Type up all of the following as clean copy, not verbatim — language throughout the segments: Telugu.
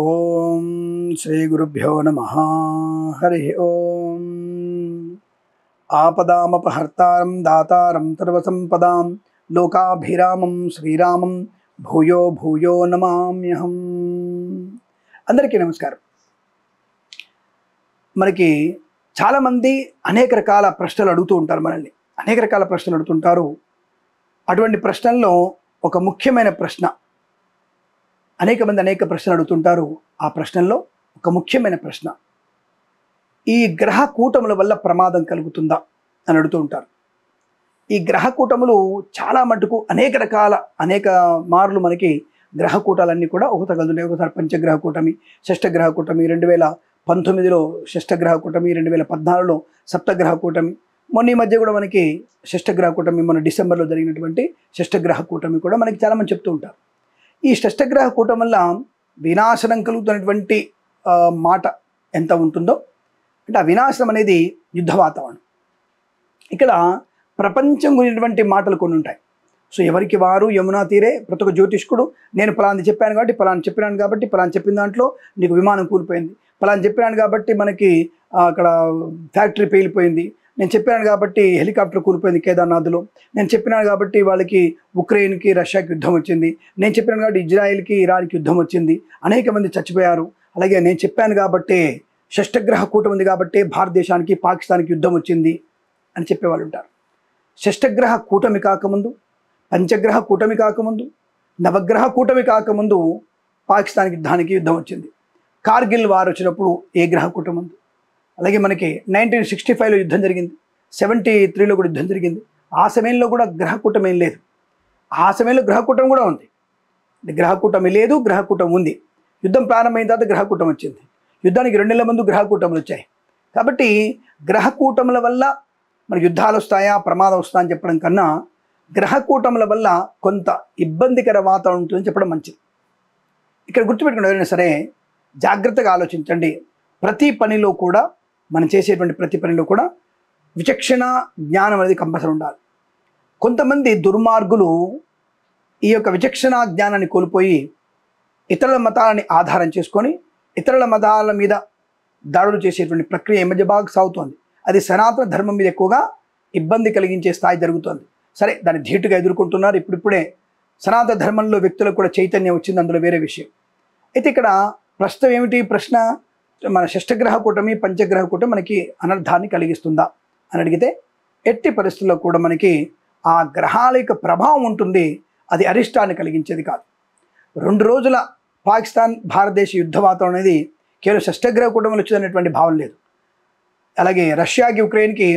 ఓం శ్రీ గురుభ్యో నమః. హరి ఓం. ఆపదామపహర్తారం దాతారం సర్వసంపదాం లోకాభిరామం శ్రీరామం భూయో భూయో నమామ్యహం. అందరికీ నమస్కారం. మనకి చాలామంది అనేక రకాల ప్రశ్నలు అడుగుతూ ఉంటారు, మనల్ని అనేక రకాల ప్రశ్నలు అడుగుతుంటారు. అటువంటి ప్రశ్నల్లో ఒక ముఖ్యమైన ప్రశ్న, అనేక మంది అనేక ప్రశ్నలు అడుగుతుంటారు. ఆ ప్రశ్నల్లో ఒక ముఖ్యమైన ప్రశ్న, ఈ గ్రహ కూటముల వల్ల ప్రమాదం కలుగుతుందా అని అడుగుతూ ఉంటారు. ఈ గ్రహ కూటములు చాలా మటుకు అనేక మార్లు మనకి గ్రహ కూటాలన్నీ కూడా ఒక తగలుతున్నాయి. ఒకసారి పంచగ్రహ కూటమి, షష్టగ్రహ కూటమి, 2019లో షష్టగ్రహ కూటమి, 2014లో సప్తగ్రహ కూటమి, మొన్న ఈ మధ్య కూడా మనకి షష్టగ్రహ కూటమి, మన డిసెంబర్లో జరిగినటువంటి షష్టగ్రహ కూటమి కూడా మనకి చాలామంది చెప్తూ ఉంటారు. ఈ షష్టగ్రహ కూటమి వల్ల వినాశనం కలుగుతున్నటువంటి మాట ఎంత ఉంటుందో, అంటే ఆ వినాశనం అనేది యుద్ధ వాతావరణం. ఇక్కడ ప్రపంచం గురినటువంటి మాటలు కొన్ని ఉంటాయి. సో ఎవరికి వారు యమునా తీరే, ప్రతి ఒక్క జ్యోతిష్కుడు నేను పలాంది చెప్పాను కాబట్టి పలానా చెప్పిన దాంట్లో నీకు విమానం కూలిపోయింది, పలానా చెప్పినాను కాబట్టి మనకి అక్కడ ఫ్యాక్టరీ పేలిపోయింది, నేను చెప్పాను కాబట్టి హెలికాప్టర్ కూలిపోయింది కేదార్నాథ్లో, నేను చెప్పినాను కాబట్టి వాళ్ళకి ఉక్రెయిన్కి రష్యాకి యుద్ధం వచ్చింది, నేను చెప్పాను కాబట్టి ఇజ్రాయిల్కి ఇరాన్కి యుద్ధం వచ్చింది, అనేక మంది చచ్చిపోయారు. అలాగే నేను చెప్పాను కాబట్టి షష్టగ్రహ కూటమి ఉంది కాబట్టి భారతదేశానికి పాకిస్తాన్కి యుద్ధం వచ్చింది అని చెప్పేవాళ్ళు ఉంటారు. షష్టగ్రహ కూటమి కాకముందు, పంచగ్రహ కూటమి కాకముందు, నవగ్రహ కూటమి కాకముందు పాకిస్తాన్కి యుద్ధం వచ్చింది. కార్గిల్ వార్ వచ్చినప్పుడు ఏ గ్రహ కూటమి ఉంది. అలాగే మనకి 1965లో యుద్ధం జరిగింది, 73లో కూడా యుద్ధం జరిగింది. ఆ సమయంలో కూడా గ్రహకూటమి ఏం లేదు. ఆ సమయంలో గ్రహకూటమి కూడా ఉంది. గ్రహకూటమి లేదు, గ్రహకూటమి ఉంది. యుద్ధం ప్రారంభమైన తర్వాత గ్రహకూటమి వచ్చింది. యుద్ధానికి 2 నెలల ముందు గ్రహకూటములు వచ్చాయి. కాబట్టి గ్రహకూటముల వల్ల మన యుద్ధాలు వస్తాయా, ప్రమాదం వస్తాయా అని చెప్పడం కన్నా గ్రహకూటముల వల్ల కొంత ఇబ్బందికర వాతావరణం ఉంటుందని చెప్పడం మంచిది. ఇక్కడ గుర్తుపెట్టుకుని ఎవరైనా సరే జాగ్రత్తగా ఆలోచించండి. ప్రతి పనిలో కూడా, మనం చేసేటువంటి ప్రతి పనిలో కూడా విచక్షణ జ్ఞానం అనేది కంపల్సరీ ఉండాలి. కొంతమంది దుర్మార్గులు ఈ యొక్క విచక్షణ జ్ఞానాన్ని కోల్పోయి ఇతరుల మతాలని ఆధారం చేసుకొని ఇతరుల మతాల మీద దాడులు చేసేటువంటి ప్రక్రియ ఈ మధ్య బాగా సాగుతోంది. అది సనాతన ధర్మం మీద ఎక్కువగా ఇబ్బంది కలిగించే స్థాయి జరుగుతోంది. సరే, దాన్ని ధీటుగా ఎదుర్కొంటున్నారు. ఇప్పుడిప్పుడే సనాతన ధర్మంలో వ్యక్తులకు కూడా చైతన్యం వచ్చింది, అందులో వేరే విషయం. అయితే ఇక్కడ ప్రస్తుతం ఏమిటి ప్రశ్న, మన షష్టగ్రహ కూటమి, పంచగ్రహ కూటమి మనకి అనర్థాన్ని కలిగిస్తుందా అని అడిగితే, ఎట్టి పరిస్థితుల్లో కూడా మనకి ఆ గ్రహాల యొక్క ప్రభావం ఉంటుంది, అది అరిష్టాన్ని కలిగించేది కాదు. 2 రోజుల పాకిస్తాన్ భారతదేశ యుద్ధ వాతావరణం అనేది కేవలం షష్టగ్రహ కూటమిలో వచ్చినటువంటి భావం లేదు. అలాగే రష్యాకి ఉక్రెయిన్కి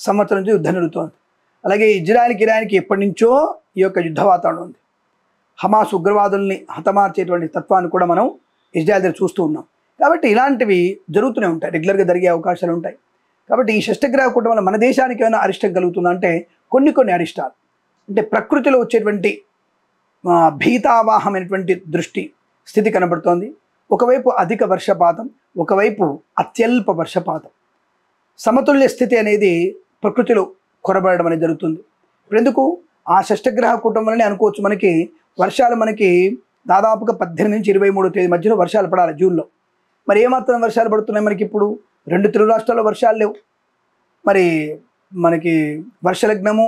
సంవత్సరం నుంచి యుద్ధం జరుగుతోంది. అలాగే ఇజ్రాయెల్కి ఇరాన్కి ఎప్పటి నుంచో ఈ యొక్క యుద్ధ వాతావరణం ఉంది. హమాస్ ఉగ్రవాదుల్ని హతమార్చేటువంటి తత్వాన్ని కూడా మనం ఇజ్రాయెల్ దగ్గర చూస్తూ ఉన్నాం. కాబట్టి ఇలాంటివి జరుగుతూనే ఉంటాయి, రెగ్యులర్గా జరిగే అవకాశాలు ఉంటాయి. కాబట్టి ఈ షష్టగ్రహ కూటమి వల్ల మన దేశానికి ఏమైనా అరిష్టం కలుగుతుందా అంటే కొన్ని అరిష్టాలు, అంటే ప్రకృతిలో వచ్చేటువంటి భీతావాహమైనటువంటి స్థితి కనబడుతోంది. ఒకవైపు అధిక వర్షపాతం, ఒకవైపు అత్యల్ప వర్షపాతం, సమతుల్య స్థితి అనేది ప్రకృతిలో కొరబడడం అనేది జరుగుతుంది. ఇప్పుడు ఎందుకు ఆ షష్టగ్రహ కూటమి వల్లనే అనుకోవచ్చు, మనకి వర్షాలు మనకి దాదాపుగా 18 నుంచి 23వ తేదీ మధ్యలో వర్షాలు పడాలి జూన్లో. మరి ఏమాత్రం వర్షాలు పడుతున్నాయి మనకి ఇప్పుడు? 2 తెలుగు రాష్ట్రాల్లో వర్షాలు లేవు. మరి మనకి వర్షలగ్నము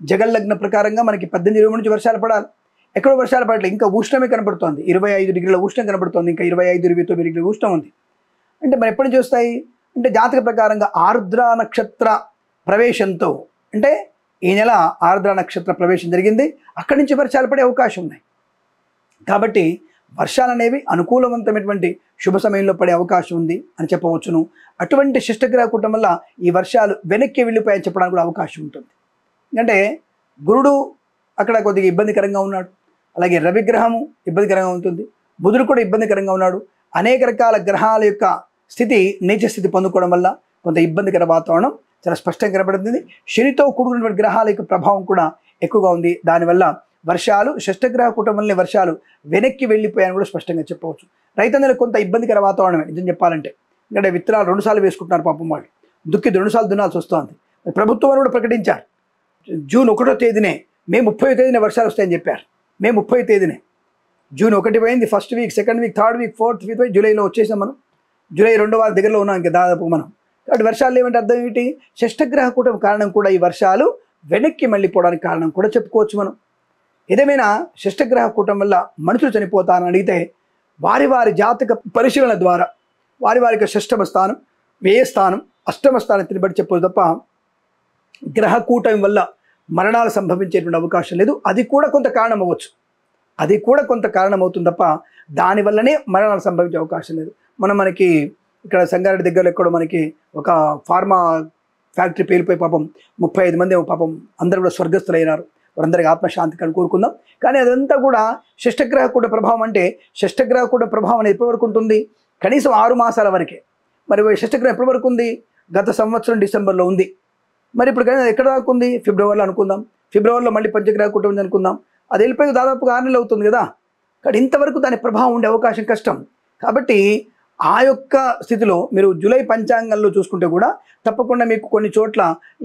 జగల్లగ్న ప్రకారంగా మనకి 18-23 నుంచి వర్షాలు పడాలి. ఎక్కడో వర్షాలు పడట్లేదు, ఇంకా ఉష్ణమే కనబడుతోంది. 25 డిగ్రీల ఉష్ణం కనబడుతోంది, ఇంకా 25-29 డిగ్రీల ఉష్ణం ఉంది. అంటే మరి ఎప్పటి నుంచి వస్తాయి అంటే జాతక ప్రకారంగా ఆర్ద్ర నక్షత్ర ప్రవేశంతో, అంటే ఈ నెల ఆర్ద్ర నక్షత్ర ప్రవేశం జరిగింది, అక్కడి నుంచి వర్షాలు పడే అవకాశం ఉన్నాయి. కాబట్టి వర్షాలు అనేవి అనుకూలవంతమైనటువంటి శుభ సమయంలో పడే అవకాశం ఉంది అని చెప్పవచ్చును. అటువంటి షష్టగ్రహ కూటమి వల్ల ఈ వర్షాలు వెనక్కి వెళ్ళిపోయాయని చెప్పడానికి కూడా అవకాశం ఉంటుంది. ఎందుకంటే గురుడు అక్కడ కొద్దిగా ఇబ్బందికరంగా ఉన్నాడు, అలాగే రవిగ్రహము ఇబ్బందికరంగా ఉంటుంది, బుధుడు కూడా ఇబ్బందికరంగా ఉన్నాడు. అనేక రకాల గ్రహాల యొక్క స్థితి నీచ స్థితి పొందుకోవడం వల్ల కొంత ఇబ్బందికర వాతావరణం చాలా స్పష్టంగా కనబడుతుంది. శనితో కూడుకున్నటువంటి గ్రహాల యొక్క ప్రభావం కూడా ఎక్కువగా ఉంది. దానివల్ల వర్షాలు, షష్టగ్రహ కూటమి వల్లనే వర్షాలు వెనక్కి వెళ్ళిపోయాయని కూడా స్పష్టంగా చెప్పవచ్చు. రైతన్నలకు కొంత ఇబ్బందికర వాతావరణమే నిజం చెప్పాలంటే. ఎందుకంటే విత్తనాలు 2 సార్లు వేసుకుంటున్నారు పాపం వాళ్ళు, దుక్కి 2 సార్లు దున్నాల్సి వస్తుంది. ప్రభుత్వం కూడా ప్రకటించారు, జూన్ 1వ తేదీనే, మే 30వ తేదీనే వర్షాలు వస్తాయని చెప్పారు. మే 30వ తేదీనే జూన్ 1 పోయింది, first week, second week, third week, fourth week, జూలైలో వచ్చేసాం మనం. జూలై 2వ వారం దగ్గరలో ఉన్నాం ఇంకా దాదాపు మనం. కాబట్టి వర్షాలు ఏమంటే అర్థం ఏంటి? షష్టగ్రహ కూటమి కారణం కూడా ఈ వర్షాలు వెనక్కి మళ్ళీపోవడానికి కారణం కూడా చెప్పుకోవచ్చు మనం. ఏదేమైనా షష్టగ్రహ కూటమి వల్ల మనుషులు చనిపోతారని అడిగితే వారి వారి జాతక పరిశీలన ద్వారా వారి వారికి షష్టమ స్థానం, వ్యయ స్థానం, అష్టమ స్థానం బట్టి చెప్పవచ్చు తప్ప గ్రహ కూటమి వల్ల మరణాలు సంభవించేటువంటి అవకాశం లేదు. అది కూడా కొంత కారణం అవ్వచ్చు, అది కూడా కొంత కారణం అవుతుంది తప్ప దానివల్లనే మరణాలు సంభవించే అవకాశం లేదు. మనకి ఇక్కడ సంగారెడ్డి దగ్గరలో ఎక్కడో మనకి ఒక ఫార్మా ఫ్యాక్టరీ పేలిపోయి పాపం 35 మంది పాపం అందరూ కూడా స్వర్గస్థులైనారు. వారందరికీ ఆత్మశాంతి కానీ కోరుకుందాం. కానీ అదంతా కూడా షష్టగ్రహ కూట ప్రభావం. అంటే షష్టగ్రహ కూట ప్రభావం అనేది ఎప్పటి వరకు ఉంటుంది? కనీసం 6 మాసాల వరకే. మరి షష్టగ్రహం ఎప్పటి వరకు ఉంది? గత సంవత్సరం డిసెంబర్లో ఉంది. మరి ఇప్పుడు కానీ ఎక్కడ దాకా ఉంది? ఫిబ్రవరిలో అనుకుందాం. ఫిబ్రవరిలో మళ్ళీ పంచగ్రహ కూటమి ఉంది అనుకుందాం. అది వెళ్ళిపోయి దాదాపుగా 6 నెలలు అవుతుంది కదా. కానీ ఇంతవరకు దాని ప్రభావం ఉండే అవకాశం కష్టం. కాబట్టి ఆ యొక్క స్థితిలో మీరు జూలై పంచాంగంలో చూసుకుంటే కూడా తప్పకుండా మీకు కొన్ని చోట్ల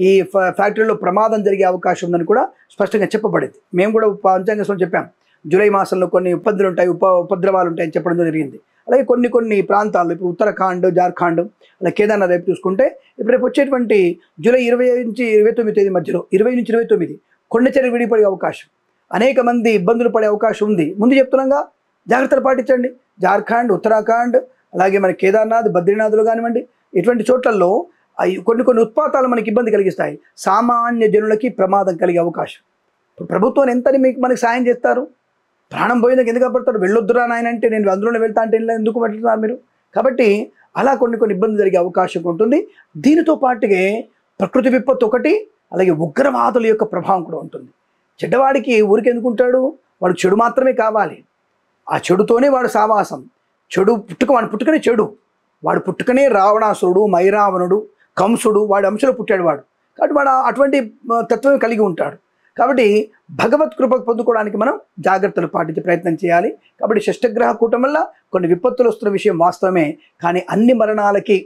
ఈ ఫ్యాక్టరీలో ప్రమాదం జరిగే అవకాశం ఉందని కూడా స్పష్టంగా చెప్పబడింది. మేము కూడా పంచాంగంలో చెప్పాం, జూలై మాసంలో కొన్ని ఇబ్బందులు ఉంటాయి, ఉపద్రవాలు ఉంటాయని చెప్పడం జరిగింది. అలాగే కొన్ని ప్రాంతాల్లో ఇప్పుడు ఉత్తరాఖండ్, జార్ఖండ్, అలాగే కేదార్నాథ్ వైపు చూసుకుంటే ఇప్పుడు రేపు వచ్చేటువంటి జూలై 20 నుంచి 29 తేదీ మధ్యలో 20 నుంచి 29 కొండ చర్యలు విడిపడే అవకాశం, అనేక మంది ఇబ్బందులు పడే అవకాశం ఉంది. ముందు చెప్తున్నాగా జాగ్రత్తలు పాటించండి. జార్ఖండ్, ఉత్తరాఖండ్, అలాగే మన కేదార్నాథ్, బద్రీనాథ్లో కానివ్వండి, ఇటువంటి చోట్లలో కొన్ని ఉత్పాతాలు మనకి ఇబ్బంది కలిగిస్తాయి. సామాన్య జనులకి ప్రమాదం కలిగే అవకాశం. ప్రభుత్వం ఎంతని మనకి సాయం చేస్తారు? ప్రాణం పోయిందాక ఎందుకు పడతారు? వెళ్ళొద్దురా నాయన అంటే నేను అందులోనే వెళ్తా అంటే ఎందుకు వెళ్తున్నారు మీరు? కాబట్టి అలా కొన్ని ఇబ్బంది జరిగే అవకాశం ఉంటుంది. దీనితో పాటుగా ప్రకృతి విపత్తు ఒకటి, అలాగే ఉగ్రవాదుల యొక్క ప్రభావం కూడా ఉంటుంది. చెడ్డవాడికి ఊరికి ఎందుకుంటాడు? వాడు చెడు మాత్రమే కావాలి. ఆ చెడుతోనే వాడు సావాసం. చెడు వాడు పుట్టుకనే చెడు. వాడు పుట్టుకనే రావణాసురుడు, మైరావణుడు, కంసుడు, వాడి అంశలో పుట్టాడు వాడు. కాబట్టి వాడు అటువంటి తత్వం కలిగి ఉంటాడు. కాబట్టి భగవత్ కృప పొందుకోవడానికి మనం జాగ్రత్తలు పాటించే ప్రయత్నం చేయాలి. కాబట్టి షష్టగ్రహ కూటం వల్ల కొన్ని విపత్తులు వస్తున్న విషయం వాస్తవమే. కానీ అన్ని మరణాలకి,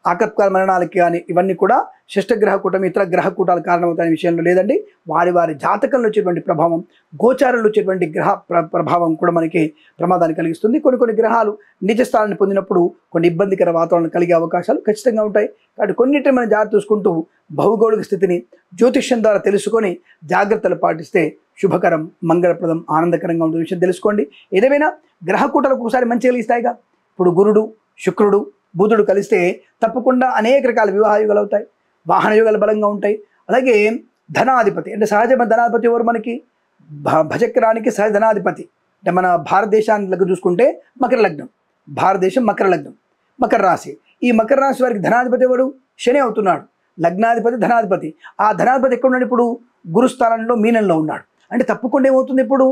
ఆకస్మిక మరణాలకి కానీ ఇవన్నీ కూడా షష్టగ్రహ కూటమి ఇతర గ్రహ కూటాలు కారణమవుతాయనే విషయంలో లేదండి. వారి వారి జాతకంలో వచ్చేటువంటి ప్రభావం, గోచారంలో వచ్చేటువంటి గ్రహ ప్రభావం కూడా మనకి ప్రమాదాన్ని కలిగిస్తుంది. కొన్ని గ్రహాలు నిజ స్థానాన్ని పొందినప్పుడు కొన్ని ఇబ్బందికర వాతావరణం కలిగే అవకాశాలు ఖచ్చితంగా ఉంటాయి. కాబట్టి కొన్నిటిని మనం జాగ్రత్త చూసుకుంటూ భౌగోళిక స్థితిని జ్యోతిష్యం ద్వారా తెలుసుకొని జాగ్రత్తలు పాటిస్తే శుభకరం, మంగళప్రదం, ఆనందకరంగా ఉండే విషయం తెలుసుకోండి. ఏదేమైనా గ్రహ కూటాలకు ఒకసారి మంచి కలిగిస్తాయిగా. ఇప్పుడు గురుడు, శుక్రుడు, బుధుడు కలిస్తే తప్పకుండా అనేక రకాల వివాహ యుగాలు అవుతాయి, వాహన యుగాలు బలంగా ఉంటాయి. అలాగే ధనాధిపతి అంటే సహజమైన ధనాధిపతి ఎవరు? మనకి భజక్రానికి సహజ ధనాధిపతి అంటే మన భారతదేశానికి చూసుకుంటే మకర లగ్నం, భారతదేశం మకర లగ్నం, మకర రాశి. ఈ మకర రాశి వారికి ధనాధిపతి ఎవరు? శని అవుతున్నాడు. లగ్నాధిపతి, ధనాధిపతి. ఆ ధనాధిపతి ఎక్కడ ఉన్నాడు? ఇప్పుడు గురుస్థానంలో మీనంలో ఉన్నాడు. అంటే తప్పకుండా ఏమవుతుంది? ఇప్పుడు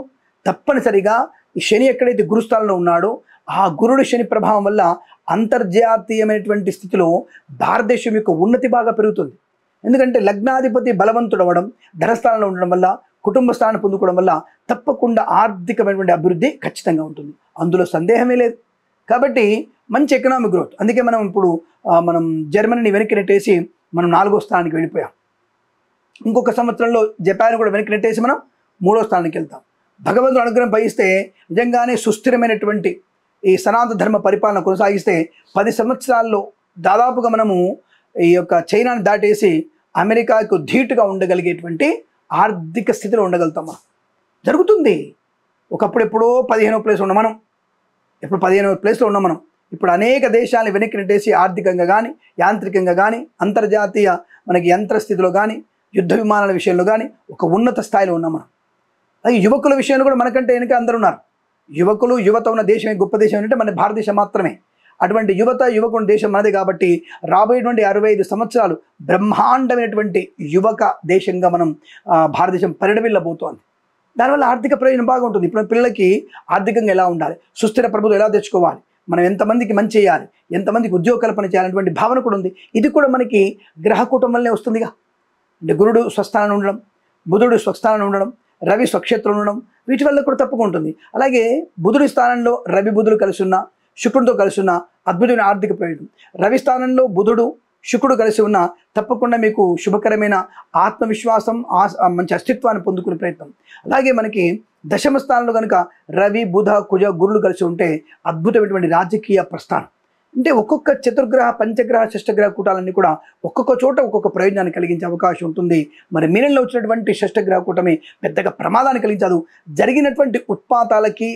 తప్పనిసరిగా ఈ శని ఎక్కడైతే గురుస్థానంలో ఉన్నాడో ఆ గురుడు శని ప్రభావం వల్ల అంతర్జాతీయమైనటువంటి స్థితిలో భారతదేశం యొక్క ఉన్నతి బాగా పెరుగుతుంది. ఎందుకంటే లగ్నాధిపతి బలవంతుడవడం, ధనస్థానంలో ఉండడం వల్ల, కుటుంబ స్థానం పొందుకోవడం వల్ల తప్పకుండా ఆర్థికమైనటువంటి అభివృద్ధి ఖచ్చితంగా ఉంటుంది, అందులో సందేహమే లేదు. కాబట్టి మంచి ఎకనామిక్ గ్రోత్. అందుకే మనం ఇప్పుడు మనం జర్మనీని వెనక్కి నెట్టేసి మనం 4వ స్థానానికి వెళ్ళిపోయాం. ఇంకొక సంవత్సరంలో జపాన్ కూడా వెనక్కి నెట్టేసి మనం 3వ స్థానానికి వెళ్తాం. భగవంతుడు అనుగ్రహం పయిస్తే నిజంగానే సుస్థిరమైనటువంటి ఈ సనాతన ధర్మ పరిపాలన కొనసాగిస్తే 10 సంవత్సరాల్లో దాదాపుగా మనము ఈ యొక్క చైనాని దాటేసి అమెరికాకు ధీటుగా ఉండగలిగేటువంటి ఆర్థిక స్థితిలో ఉండగలుగుతాం. జరుగుతుంది. ఒకప్పుడు ఎప్పుడో 15వ ప్లేస్ ఉన్నాం మనం, ఇప్పుడు 15వ ప్లేస్లో ఉన్నాం మనం. ఇప్పుడు అనేక దేశాలను వెనక్కి నెట్టేసి ఆర్థికంగా కానీ, యాంత్రికంగా కానీ, అంతర్జాతీయ మనకి యంత్ర స్థితిలో కానీ, యుద్ధ విమానాల విషయంలో కానీ ఒక ఉన్నత స్థాయిలో ఉన్నాం మనం. అలాగే యువకుల విషయంలో కూడా మనకంటే వెనక అందరూ ఉన్నారు. యువత ఉన్న దేశమే గొప్ప దేశం అంటే మన భారతదేశం మాత్రమే. అటువంటి యువకుల దేశం మనది. కాబట్టి రాబోయేటువంటి 65 సంవత్సరాలు బ్రహ్మాండమైనటువంటి యువక దేశంగా మనం భారతదేశం పరిడవిల్లబోతోంది. దానివల్ల ఆర్థిక ప్రయోజనం బాగా ఉంటుంది. ఇప్పుడు పిల్లలకి ఆర్థికంగా ఎలా ఉండాలి, సుస్థిర ప్రభుత్వం ఎలా తెచ్చుకోవాలి, మనం ఎంతమందికి మంచి చేయాలి, ఎంతమందికి ఉద్యోగ కల్పన చేయాలనేటువంటి భావన కూడా ఉంది. ఇది కూడా మనకి గ్రహకూటం వల్లనే వస్తుందిగా. అంటే గురుడు స్వస్థానం ఉండడం, బుధుడు స్వస్థానం ఉండడం, రవి స్వక్షేత్రం ఉండడం, వీటి వల్ల కూడా తప్పకుండా ఉంటుంది. అలాగే బుధుడి స్థానంలో రవి బుధుడు కలిసి ఉన్న, శుక్రుడితో కలిసి ఉన్న అద్భుతమైన ఆర్థిక ప్రయోజనం. రవి స్థానంలో బుధుడు, శుక్రుడు కలిసి ఉన్న తప్పకుండా మీకు శుభకరమైన ఆత్మవిశ్వాసం మంచి అస్తిత్వాన్ని పొందుకునే ప్రయత్నం. అలాగే మనకి దశమ స్థానంలో కనుక రవి బుధ కుజ గురులు కలిసి ఉంటే అద్భుతమైనటువంటి రాజకీయ ప్రస్థానం. అంటే ఒక్కొక్క చతుర్గ్రహ పంచగ్రహ షష్టగ్రహ కూటాలన్నీ కూడా ఒక్కొక్క చోట ఒక్కొక్క ప్రయోజనాన్ని కలిగించే అవకాశం ఉంటుంది. మరి మీనంలో వచ్చినటువంటి షష్టగ్రహ కూటమి పెద్దగా ప్రమాదాన్ని కలిగించదు. జరిగినటువంటి ఉత్పాతాలకి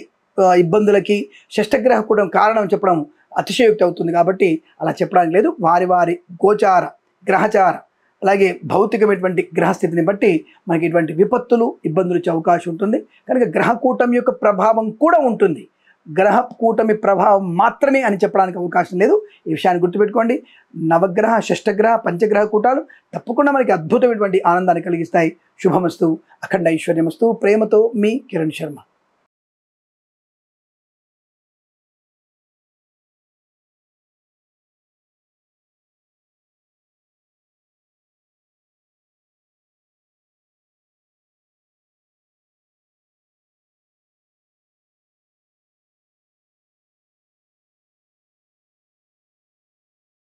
ఇబ్బందులకి షష్టగ్రహ కూటం కారణం చెప్పడం అతిశయోక్తి అవుతుంది. కాబట్టి అలా చెప్పడానికి లేదు. వారి వారి గోచార గ్రహచార అలాగే భౌతికమైనటువంటి గ్రహస్థితిని బట్టి మనకి ఇటువంటి విపత్తులు ఇబ్బందులు వచ్చే అవకాశం ఉంటుంది. కనుక గ్రహ కూటమి యొక్క ప్రభావం కూడా ఉంటుంది. గ్రహ కూటమి ప్రభావం మాత్రమే అని చెప్పడానికి అవకాశం లేదు. ఈ విషయాన్ని గుర్తుపెట్టుకోండి. నవగ్రహ షష్టగ్రహ పంచగ్రహ కూటాలు తప్పకుండా మనకి అద్భుతమైనటువంటి ఆనందాన్ని కలిగిస్తాయి. శుభమస్తు, అఖండ ఐశ్వర్యమస్తు. ప్రేమతో మీ కిరణ్ శర్మ.